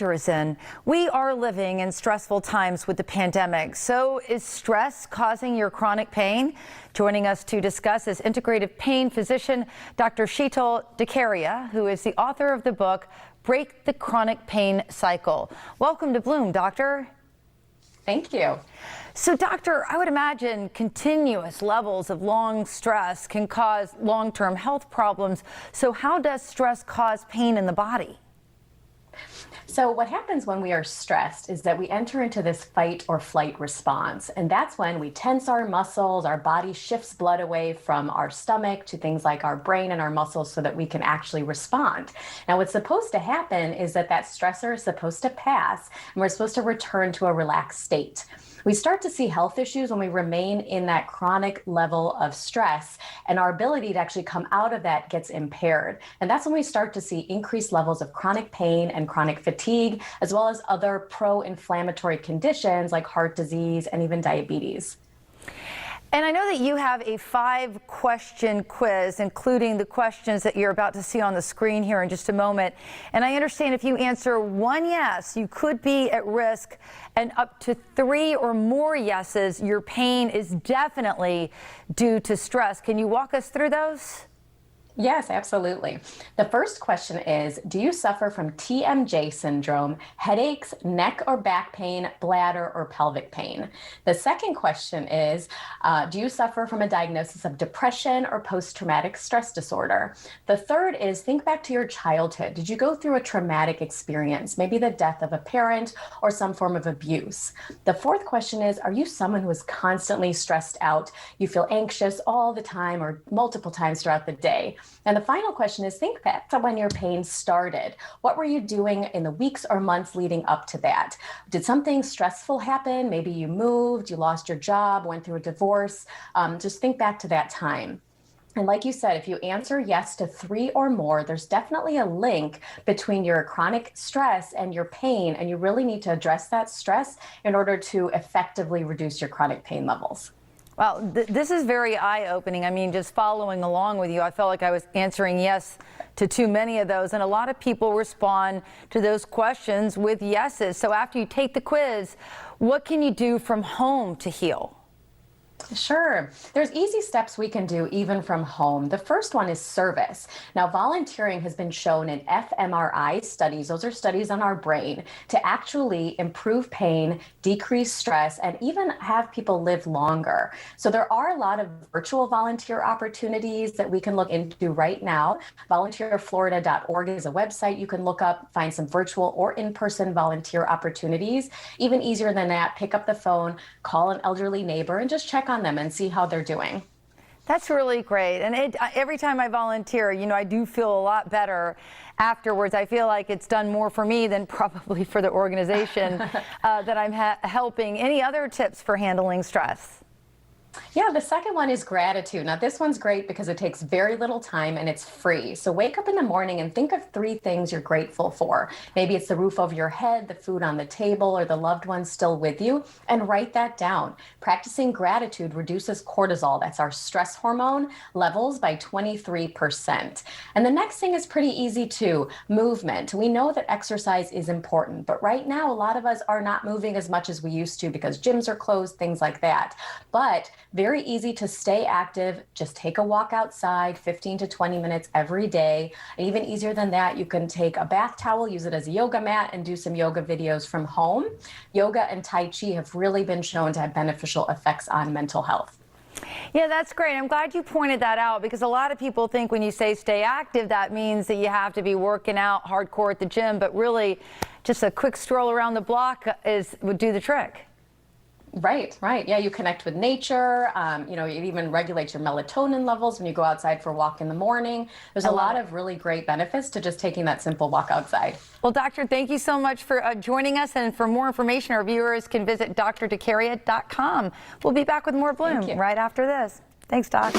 doctor is in. We are living in stressful times with the pandemic. So is stress causing your chronic pain? Joining us to discuss is integrative pain physician Dr. Sheetal DeCaria, who is the author of the book, Break the Chronic Pain Cycle. Welcome to Bloom, doctor. Thank you. So, doctor, I would imagine continuous levels of long stress can cause long-term health problems. So how does stress cause pain in the body? So what happens when we are stressed is that we enter into this fight or flight response. And that's when we tense our muscles, our body shifts blood away from our stomach to things like our brain and our muscles so that we can actually respond. Now, what's supposed to happen is that stressor is supposed to pass and we're supposed to return to a relaxed state. We start to see health issues when we remain in that chronic level of stress, and our ability to actually come out of that gets impaired. And that's when we start to see increased levels of chronic pain and chronic fatigue, as well as other pro-inflammatory conditions like heart disease and even diabetes. And I know that you have a 5-question quiz, including the questions that you're about to see on the screen here in just a moment. And I understand if you answer one yes, you could be at risk, and up to 3 or more yeses, your pain is definitely due to stress. Can you walk us through those? Yes, absolutely. The first question is, do you suffer from TMJ syndrome, headaches, neck or back pain, bladder or pelvic pain? The second question is, do you suffer from a diagnosis of depression or post-traumatic stress disorder? The third is, think back to your childhood. Did you go through a traumatic experience, maybe the death of a parent or some form of abuse? The fourth question is, are you someone who is constantly stressed out? You feel anxious all the time or multiple times throughout the day? And the final question is, think back to when your pain started. What were you doing in the weeks or months leading up to that? Did something stressful happen? Maybe you moved, you lost your job, went through a divorce. Just think back to that time. And like you said, if you answer yes to 3 or more, there's definitely a link between your chronic stress and your pain, and you really need to address that stress in order to effectively reduce your chronic pain levels. Well, this is very eye-opening. I mean, just following along with you, I felt like I was answering yes to too many of those. And a lot of people respond to those questions with yeses. So after you take the quiz, what can you do from home to heal? Sure. There's easy steps we can do even from home. The first one is service. Now, volunteering has been shown in fMRI studies, those are studies on our brain, to actually improve pain, decrease stress, and even have people live longer. So there are a lot of virtual volunteer opportunities that we can look into right now. Volunteerflorida.org is a website you can look up, find some virtual or in-person volunteer opportunities. Even easier than that, pick up the phone, call an elderly neighbor, and just check on them and see how they're doing. That's really great. And every time I volunteer, you know, I do feel a lot better afterwards. I feel like it's done more for me than probably for the organization that I'm helping. Any other tips for handling stress? Yeah, the second one is gratitude. Now, this one's great because it takes very little time and it's free. So wake up in the morning and think of 3 things you're grateful for. Maybe it's the roof over your head, the food on the table, or the loved ones still with you, and write that down. Practicing gratitude reduces cortisol, that's our stress hormone, levels by 23%. And the next thing is pretty easy too, movement. We know that exercise is important, but right now a lot of us are not moving as much as we used to because gyms are closed, things like that. But very easy to stay active. Just take a walk outside, 15 to 20 minutes every day. And even easier than that, you can take a bath towel, use it as a yoga mat, and do some yoga videos from home. Yoga and Tai Chi have really been shown to have beneficial effects on mental health. Yeah, that's great. I'm glad you pointed that out, because a lot of people think when you say stay active, that means that you have to be working out hardcore at the gym, but really just a quick stroll around the block would do the trick. Right. Yeah, you connect with nature. You know, it even regulates your melatonin levels when you go outside for a walk in the morning. There's a lot of really great benefits to just taking that simple walk outside. Well, doctor, thank you so much for joining us. And for more information, our viewers can visit drdecaria.com. We'll be back with more Bloom right after this. Thanks, Doc.